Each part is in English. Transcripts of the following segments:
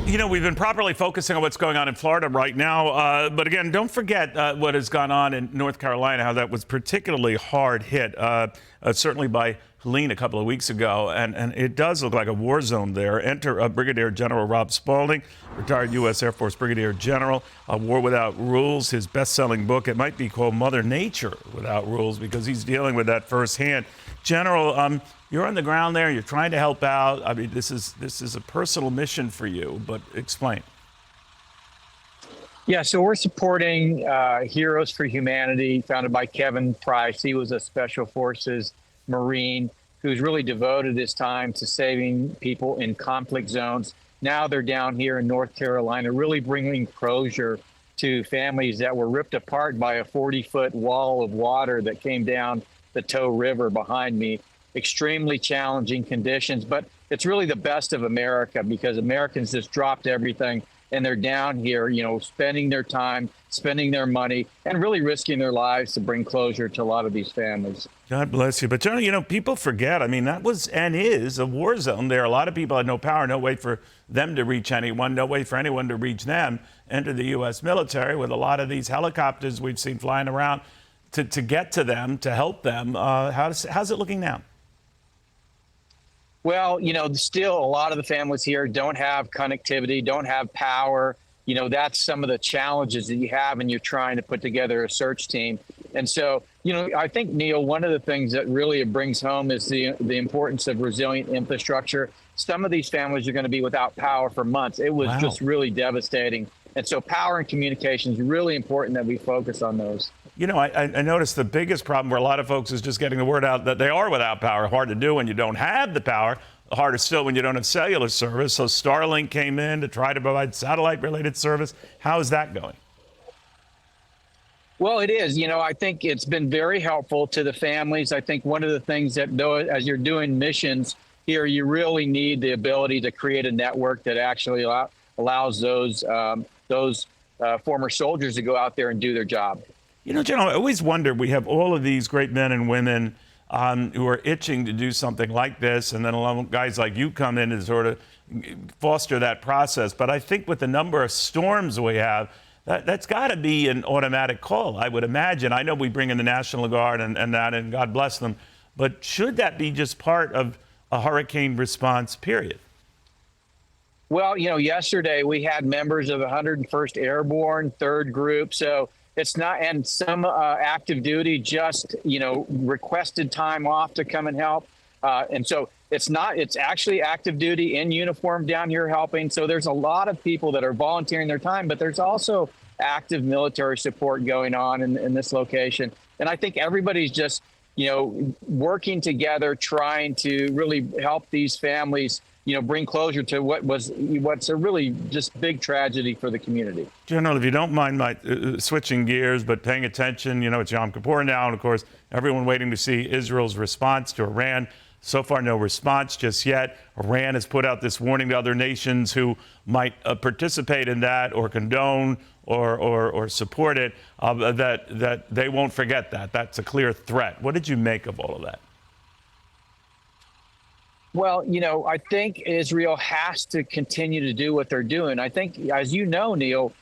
You know, we've been properly focusing on what's going on in Florida right now. But again, don't forget what has gone on in North Carolina, how that was particularly hard hit, certainly by Helene a couple of weeks ago. And it does look like a war zone there. Enter Brigadier General Rob Spalding, retired U.S. Air Force Brigadier General. War Without Rules, his best-selling book. It might be called Mother Nature Without Rules because he's dealing with that firsthand. General, you're on the ground there. You're trying to help out. I mean, this is a personal mission for you, but explain. Yeah, so we're supporting Heroes for Humanity, founded by Kevin Price. He was a Special Forces Marine who's really devoted his time to saving people in conflict zones. Now they're down here in North Carolina, really bringing closure to families that were ripped apart by a 40-foot wall of water that came down the Tow River behind me. Extremely challenging conditions, but it's really the best of America because Americans just dropped everything and they're down here, you know, spending their time, spending their money, and really risking their lives to bring closure to a lot of these families. God bless you. But, General, you know, people forget. I mean, that was and is a war zone. There are a lot of people had no power, no way for them to reach anyone, no way for anyone to reach them. Enter the U.S. military with a lot of these helicopters we've seen flying around to get to them, to help them. How's it looking now? Well, you know, still a lot of the families here don't have connectivity, don't have power. You know, that's some of the challenges that you have when you're trying to put together a search team. And so, you know, I think, Neil, one of the things that really it brings home is the importance of resilient infrastructure. Some of these families are going to be without power for months. It was just really devastating. And so power and communication is really important that we focus on those. You know, I noticed the biggest problem for a lot of folks is just getting the word out that they are without power. Hard to do when you don't have the power. Harder still when you don't have cellular service. So Starlink came in to try to provide satellite-related service. How is that going? Well, it is. You know, I think it's been very helpful to the families. I think one of the things that, though, as you're doing missions here, you really need the ability to create a network that actually allows those former soldiers to go out there and do their job. You know, General, I always wonder, we have all of these great men and women who are itching to do something like this, and then a lot of guys like you come in and sort of foster that process. But I think with the number of storms we have, that's got to be an automatic call, I would imagine. I know we bring in the National Guard and God bless them, but should that be just part of a hurricane response period? Well, you know, yesterday we had members of the 101st Airborne, 3rd Group, so it's not, and some active duty just, you know, requested time off to come and help. And so it's actually active duty in uniform down here helping. So there's a lot of people that are volunteering their time, but there's also active military support going on in this location. And I think everybody's just, you know, working together, trying to really help these families, you know, bring closure to what's a really just big tragedy for the community. General, if you don't mind my switching gears, but paying attention, you know, it's Yom Kippur now, and of course, everyone waiting to see Israel's response to Iran. So far, no response just yet. Iran has put out this warning to other nations who might participate in that or condone or support it, that they won't forget that. That's a clear threat. What did you make of all of that? Well, you know, I think Israel has to continue to do what they're doing. I think, as you know, Neil,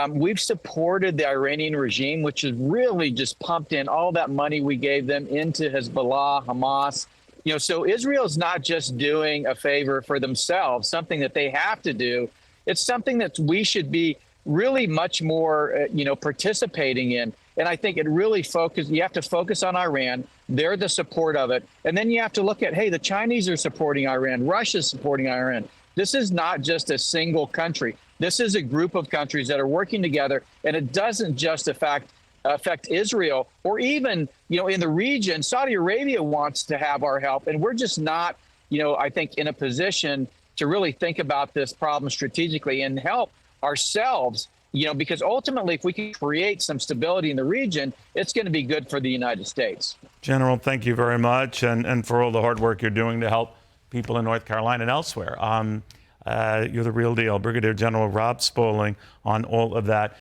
we've supported the Iranian regime, which has really just pumped in all that money we gave them into Hezbollah, Hamas. You know, so Israel's not just doing a favor for themselves, something that they have to do. It's something that we should be really much more, you know, participating in. And I think it really you have to focus on Iran. They're the support of it. And then you have to look at, hey, the Chinese are supporting Iran. Russia's supporting Iran. This is not just a single country. This is a group of countries that are working together. And it doesn't just affect Israel or even, you know, in the region. Saudi Arabia wants to have our help. And we're just not, you know, I think in a position to really think about this problem strategically and help ourselves. You know, because ultimately, if we can create some stability in the region, it's going to be good for the United States. General, thank you very much, and for all the hard work you're doing to help people in North Carolina and elsewhere. You're the real deal. Brigadier General Rob Spalding on all of that.